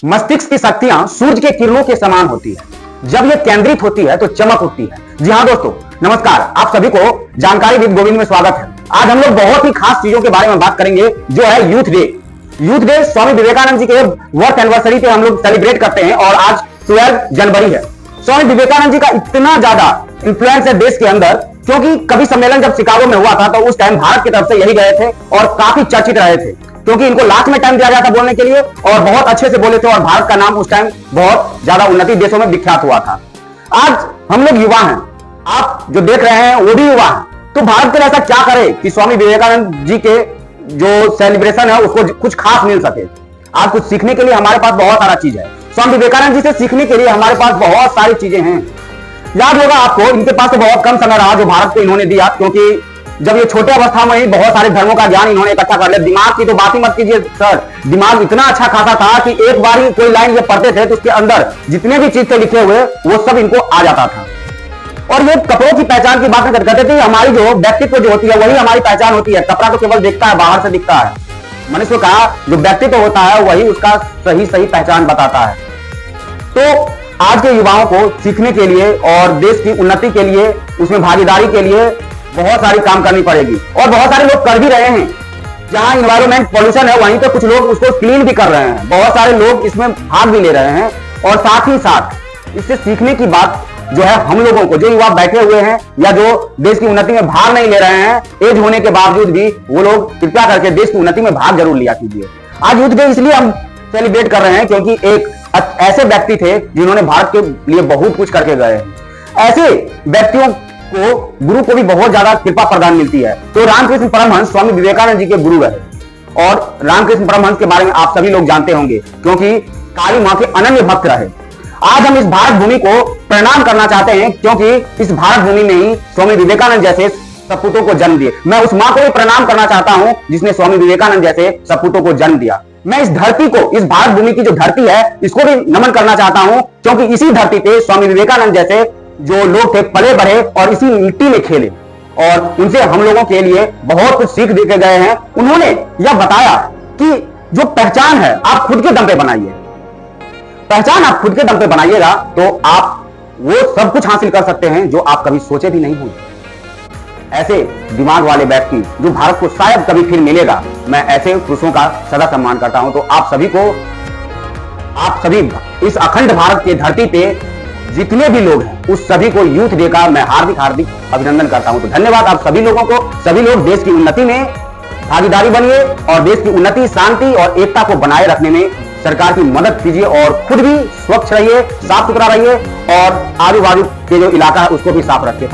मस्तिष्क की शक्तियां सूर्य के किरणों के समान होती है। जब ये केंद्रित होती है तो चमक उठती है। जी हाँ दोस्तों, नमस्कार, आप सभी को जानकारी विद गोविंद में स्वागत है। आज हम लोग बहुत ही खास चीजों के बारे में बात करेंगे, जो है youth day. Youth day Swami Vivekananda ji के बर्थ एनिवर्सरी पे हम लोग सेलिब्रेट करते हैं और आज 12 जनवरी है। स्वामी विवेकानंद जी का इतना ज्यादा इंफ्लुएंस है देश के अंदर, क्योंकि कवि सम्मेलन जब शिकागो में हुआ था तो उस टाइम भारत की तरफ से यही गए थे और काफी चर्चित रहे थे, क्योंकि इनको लास्ट में टाइम दिया गया था बोलने के लिए और बहुत अच्छे से बोले थे और भारत का नाम उस टाइम बहुत ज्यादा उन्नति देशों में विख्यात हुआ था। आज हम लोग युवा हैं, आप जो देख रहे हैं वो भी युवा हैं, तो भारत के लिए ऐसा क्या करे कि स्वामी विवेकानंद जी के जो सेलिब्रेशन है उसको कुछ खास मिल सके। आज कुछ सीखने के लिए हमारे पास बहुत सारा चीज है। स्वामी विवेकानंद जी से सीखने के लिए हमारे पास बहुत सारी चीजें हैं। याद होगा आपको, इनके पास तो बहुत कम समय रहा जो भारत को इन्होंने दिया, क्योंकि जब ये छोटे अवस्था में ही बहुत सारे धर्मों का ज्ञान इन्होंने इकट्ठा कर लिया। दिमाग की तो बात ही मत कीजिए सर, दिमाग इतना अच्छा खासा था कि एक बार ही कोई लाइन ये पढ़ते थे तो उसके अंदर जितने भी चीज थे लिखे हुए वो सब इनको आ जाता था। और ये कपड़ों की पहचान की बात करते थे, हमारी जो व्यक्तित्व जो होती है वही हमारी पहचान होती है। कपड़ा तो केवल दिखता है, बाहर से दिखता है। मनुष्य का जो व्यक्तित्व होता है वही उसका सही पहचान बताता है। तो आज के युवाओं को सीखने के लिए और देश की उन्नति के लिए, उसमें भागीदारी के लिए बहुत सारी काम करनी पड़ेगी और बहुत सारे लोग कर भी रहे हैं। जहां इन्वायरमेंट पॉल्यूशन है वहीं पे कुछ लोग उसको क्लीन भी कर रहे हैं, बहुत सारे लोग इसमें भाग भी ले रहे हैं। और साथ ही साथ इससे सीखने की बात जो है हम लोगों को, जो युवा बैठे हुए हैं या जो देश की उन्नति में भाग नहीं ले रहे हैं, एज होने के बावजूद भी वो लोग कृपया करके देश की उन्नति में भाग जरूर लिया कीजिए। आज यूथ डे इसलिए हम सेलिब्रेट कर रहे हैं क्योंकि एक ऐसे व्यक्ति थे जिन्होंने भारत के लिए बहुत कुछ करके गए हैं। ऐसे व्यक्तियों को गुरु को भी बहुत ज्यादा कृपा प्रदान मिलती है। तो रामकृष्ण परमहंस स्वामी विवेकानंद जी के गुरु रहे और रामकृष्ण परमहंस के बारे में आप सभी लोग जानते होंगे, क्योंकि काली मां के अनन्य भक्त रहे। आज हम इस भारत भूमि को प्रणाम करना चाहते हैं, क्योंकि इस भारत भूमि में ही स्वामी विवेकानंद जैसे सपूतों को जन्म दिए। मैं उस मां को भी प्रणाम करना चाहता हूं जिसने स्वामी विवेकानंद जैसे सपूतों को जन्म दिया। मैं इस धरती को, इस भारत भूमि की जो धरती है, इसको भी नमन करना चाहता हूं, क्योंकि इसी धरती पे स्वामी विवेकानंद जैसे जो लोग थे पले बढ़े और इसी मिट्टी में खेले और उनसे हम लोगों के लिए बहुत कुछ सीख देके गए हैं। उन्होंने यह बताया कि जो पहचान है आप खुद के दम पे बनाइए। पहचान आप खुद के दम पे बनाइएगा तो आप वो सब कुछ हासिल कर सकते हैं जो आप कभी सोचे भी नहीं होंगे। ऐसे दिमाग वाले व्यक्ति जो भारत को शायद कभी फिर मिलेगा, मैं ऐसे पुरुषों का सदा सम्मान करता हूं। तो आप सभी इस अखंड भारत के धरती पे जितने भी लोग हैं उस सभी को यूथ डे का मैं हार्दिक अभिनंदन करता हूं। तो धन्यवाद आप सभी लोगों को। सभी लोग देश की उन्नति में भागीदारी बनिए और देश की उन्नति, शांति और एकता को बनाए रखने में सरकार की मदद कीजिए और खुद भी स्वच्छ रहिए, साफ सुथरा रहिए और आजू बाजू के जो इलाका है उसको भी साफ रखिए।